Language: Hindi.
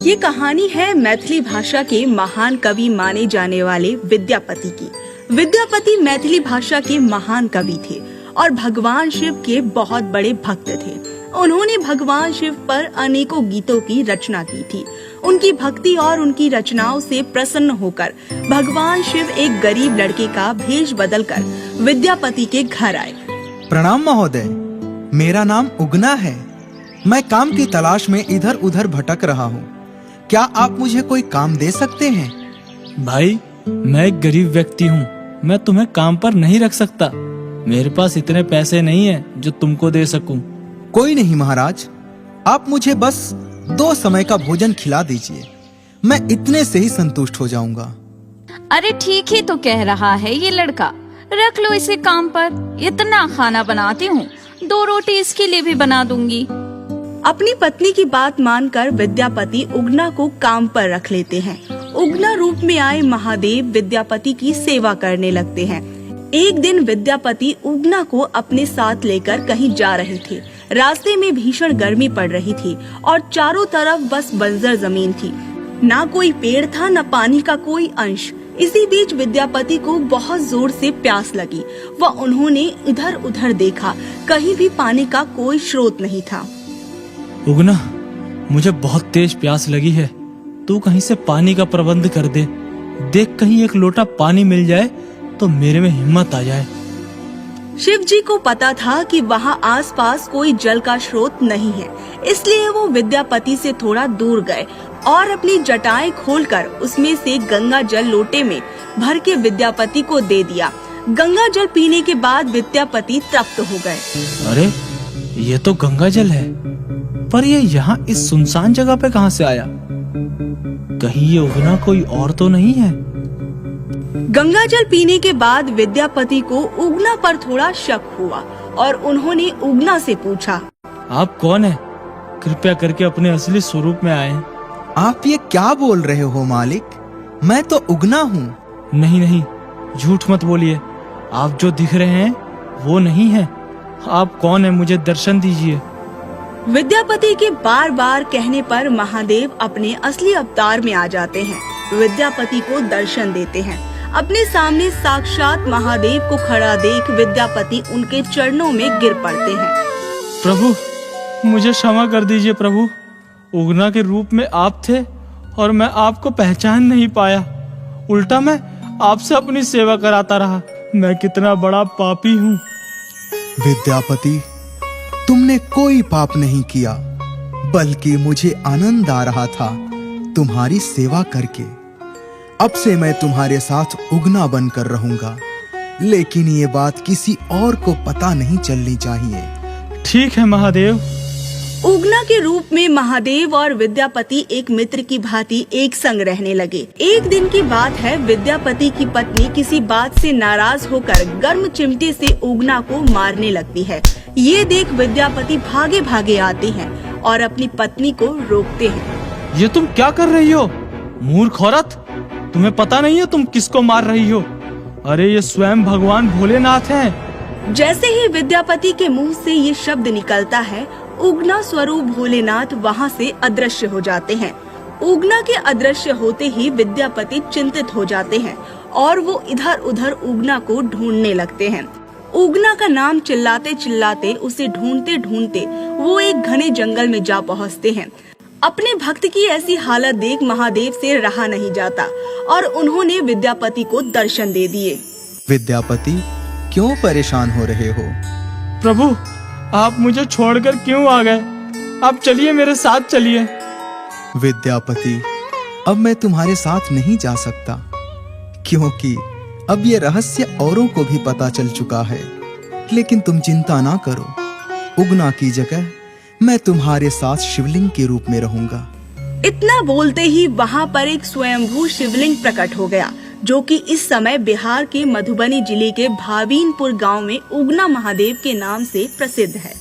ये कहानी है मैथिली भाषा के महान कवि माने जाने वाले विद्यापति की। विद्यापति मैथिली भाषा के महान कवि थे और भगवान शिव के बहुत बड़े भक्त थे। उन्होंने भगवान शिव पर अनेकों गीतों की रचना की थी। उनकी भक्ति और उनकी रचनाओं से प्रसन्न होकर भगवान शिव एक गरीब लड़के का भेष बदलकर विद्यापति के घर आए। प्रणाम महोदय, मेरा नाम उगना है। मैं काम की तलाश में इधर उधर भटक रहा हूँ। क्या आप मुझे कोई काम दे सकते हैं? भाई, मैं एक गरीब व्यक्ति हूँ। मैं तुम्हें काम पर नहीं रख सकता। मेरे पास इतने पैसे नहीं हैं जो तुमको दे सकूं। कोई नहीं महाराज, आप मुझे बस 2 समय का भोजन खिला दीजिए। मैं इतने से ही संतुष्ट हो जाऊंगा। अरे ठीक ही तो कह रहा है ये लड़का। रख लो इसे काम पर। इतना खाना बनाती हूँ, 2 रोटी इसके लिए भी बना दूंगी। अपनी पत्नी की बात मानकर विद्यापति उगना को काम पर रख लेते हैं। उगना रूप में आए महादेव विद्यापति की सेवा करने लगते हैं। एक दिन विद्यापति उगना को अपने साथ लेकर कहीं जा रहे थे। रास्ते में भीषण गर्मी पड़ रही थी और चारों तरफ बस बंजर जमीन थी। ना कोई पेड़ था, न पानी का कोई अंश। इसी बीच विद्यापति को बहुत जोर से प्यास लगी। वह उन्होंने इधर उधर देखा, कहीं भी पानी का कोई स्रोत नहीं था। उगना, मुझे बहुत तेज प्यास लगी है। तू कहीं से पानी का प्रबंध कर दे। देख, कहीं एक लोटा पानी मिल जाए तो मेरे में हिम्मत आ जाए। शिव जी को पता था कि वहाँ आसपास कोई जल का स्रोत नहीं है, इसलिए वो विद्यापति से थोड़ा दूर गए और अपनी जटाएं खोलकर उसमें से गंगा जल लोटे में भर के विद्यापति को दे दिया। गंगा जल पीने के बाद विद्यापति तृप्त हो गए। अरे, ये तो गंगा जल है, पर ये यहाँ इस सुनसान जगह पे कहाँ से आया? कहीं ये उगना कोई और तो नहीं है? गंगा जल पीने के बाद विद्यापति को उगना पर थोड़ा शक हुआ और उन्होंने उगना से पूछा, आप कौन है? कृपया करके अपने असली स्वरूप में आए। आप ये क्या बोल रहे हो मालिक? मैं तो उगना हूँ। नहीं नहीं, झूठ मत बोलिए। आप जो दिख रहे हैं वो नहीं है। आप कौन है? मुझे दर्शन दीजिए। विद्यापति के बार बार कहने पर महादेव अपने असली अवतार में आ जाते हैं। विद्यापति को दर्शन देते हैं। अपने सामने साक्षात महादेव को खड़ा देख विद्यापति उनके चरणों में गिर पड़ते हैं। प्रभु, मुझे क्षमा कर दीजिए प्रभु। उगना के रूप में आप थे और मैं आपको पहचान नहीं पाया। उल्टा मैं आपसे अपनी सेवा कराता रहा। मैं कितना बड़ा पापी हूँ। विद्यापति, तुमने कोई पाप नहीं किया, बल्कि मुझे आनंद आ रहा था तुम्हारी सेवा करके। अब से मैं तुम्हारे साथ उगना बनकर रहूंगा, लेकिन ये बात किसी और को पता नहीं चलनी चाहिए। ठीक है महादेव। उगना के रूप में महादेव और विद्यापति एक मित्र की भांति एक संग रहने लगे। एक दिन की बात है, विद्यापति की पत्नी किसी बात से नाराज होकर गर्म चिमटे से उगना को मारने लगती है। ये देख विद्यापति भागे भागे आते हैं और अपनी पत्नी को रोकते हैं। ये तुम क्या कर रही हो? मूर्ख औरत, तुम्हें पता नहीं है तुम किसको मार रही हो? अरे, ये स्वयं भगवान भोलेनाथ हैं। जैसे ही विद्यापति के मुंह से ये शब्द निकलता है, उगना स्वरूप भोलेनाथ वहाँ से अदृश्य हो जाते हैं। उगना के अदृश्य होते ही विद्यापति चिंतित हो जाते हैं और वो इधर उधर उगना को ढूंढने लगते हैं। उगना का नाम चिल्लाते चिल्लाते, उसे ढूंढते ढूंढते वो एक घने जंगल में जा पहुँचते हैं। अपने भक्त की ऐसी हालत देख महादेव से रहा नहीं जाता और उन्होंने विद्यापति को दर्शन दे दिए। विद्यापति, क्यों परेशान हो रहे हो? प्रभु, आप मुझे छोड़कर क्यों आ गए? आप चलिए, मेरे साथ चलिए। विद्यापति, अब मैं तुम्हारे साथ नहीं जा सकता, क्योंकि अब ये रहस्य औरों को भी पता चल चुका है। लेकिन तुम चिंता ना करो, उगना की जगह मैं तुम्हारे साथ शिवलिंग के रूप में रहूंगा। इतना बोलते ही वहाँ पर एक स्वयंभू शिवलिंग प्रकट हो गया, जो कि इस समय बिहार के मधुबनी जिले के भावीनपुर गांव में उगना महादेव के नाम से प्रसिद्ध है।